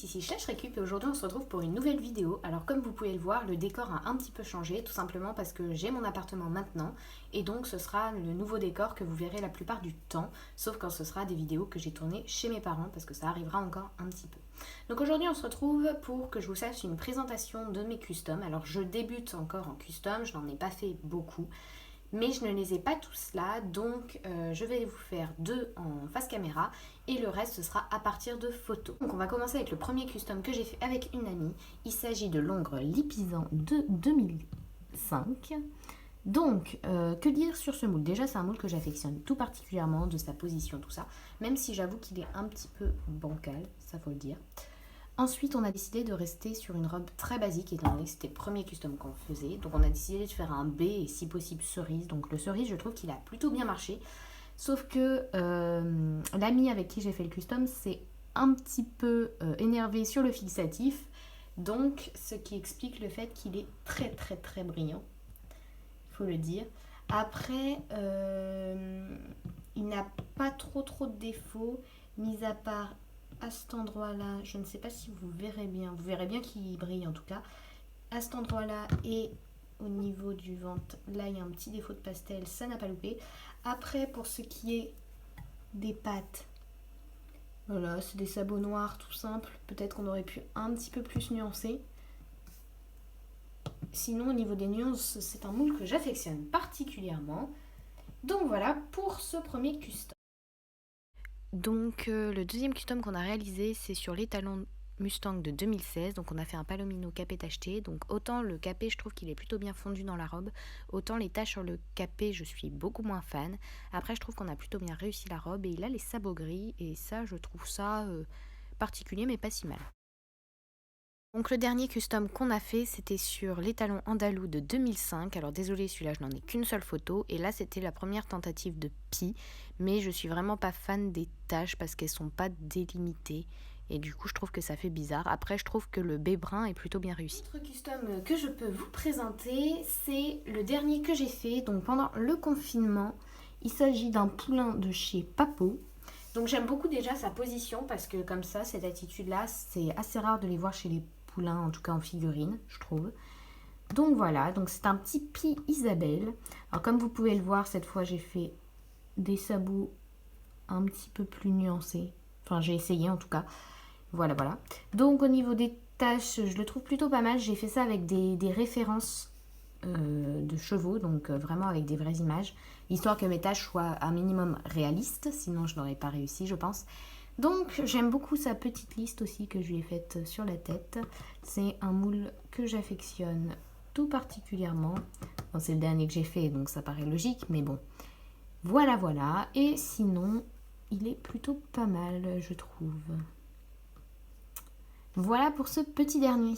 ici Slash Récup et aujourd'hui on se retrouve pour une nouvelle vidéo. Alors comme vous pouvez le voir, le décor a un petit peu changé, tout simplement parce que j'ai mon appartement maintenant et donc ce sera le nouveau décor que vous verrez la plupart du temps, sauf quand ce sera des vidéos que j'ai tournées chez mes parents parce que ça arrivera encore un petit peu. Donc aujourd'hui on se retrouve pour que je vous fasse une présentation de mes customs. Alors je débute encore en custom, je n'en ai pas fait beaucoup. Mais je ne les ai pas tous là, donc je vais vous faire deux en face caméra et le reste ce sera à partir de photos. Donc on va commencer avec le premier custom que j'ai fait avec une amie. Il s'agit de l'ongre Lipisan de 2005. Donc, que dire sur ce moule? Déjà, c'est un moule que j'affectionne tout particulièrement, de sa position, tout ça. Même si j'avoue qu'il est un petit peu bancal, ça faut le dire. Ensuite, on a décidé de rester sur une robe très basique, étant donné que c'était le premier custom qu'on faisait. Donc on a décidé de faire un B et si possible cerise. Donc le cerise, je trouve qu'il a plutôt bien marché. Sauf que l'ami avec qui j'ai fait le custom s'est un petit peu énervé sur le fixatif. Donc ce qui explique le fait qu'il est très très très brillant. Il faut le dire. Après, il n'a pas trop de défauts, mis à part à cet endroit-là, je ne sais pas si vous verrez bien qu'il brille en tout cas. À cet endroit-là et au niveau du ventre, là il y a un petit défaut de pastel, ça n'a pas loupé. Après, pour ce qui est des pattes, voilà, c'est des sabots noirs tout simple. Peut-être qu'on aurait pu un petit peu plus nuancer. Sinon, au niveau des nuances, c'est un moule que j'affectionne particulièrement. Donc voilà pour ce premier custom. Donc le deuxième custom qu'on a réalisé, c'est sur l'étalon Mustang de 2016. Donc on a fait un palomino capé tacheté. Donc autant le capé, je trouve qu'il est plutôt bien fondu dans la robe, autant les taches sur le capé, je suis beaucoup moins fan. Après, je trouve qu'on a plutôt bien réussi la robe et il a les sabots gris et ça, je trouve ça particulier mais pas si mal. Donc le dernier custom qu'on a fait, c'était sur l'étalon andalou de 2005. Alors désolé, celui-là je n'en ai qu'une seule photo. Et là c'était la première tentative de pie. Mais je suis vraiment pas fan des taches parce qu'elles sont pas délimitées. Et du coup je trouve que ça fait bizarre. Après je trouve que le baie brun est plutôt bien réussi. L'autre custom que je peux vous présenter, c'est le dernier que j'ai fait. Donc pendant le confinement, il s'agit d'un poulain de chez Papo. Donc j'aime beaucoup déjà sa position parce que comme ça, cette attitude-là, c'est assez rare de les voir chez les poulains, en tout cas en figurine, je trouve. Donc voilà, donc c'est un petit pie Isabelle. Alors comme vous pouvez le voir, cette fois j'ai fait des sabots un petit peu plus nuancés. Enfin j'ai essayé en tout cas. Voilà, voilà. Donc au niveau des taches, je le trouve plutôt pas mal. J'ai fait ça avec des références de chevaux, donc vraiment avec des vraies images, histoire que mes tâches soient un minimum réalistes, sinon je n'aurais pas réussi je pense. Donc j'aime beaucoup sa petite liste aussi que je lui ai faite sur la tête. C'est un moule que j'affectionne tout particulièrement. Bon, c'est le dernier que j'ai fait donc ça paraît logique, mais bon. Voilà, voilà. Et sinon, il est plutôt pas mal, je trouve. Voilà pour ce petit dernier.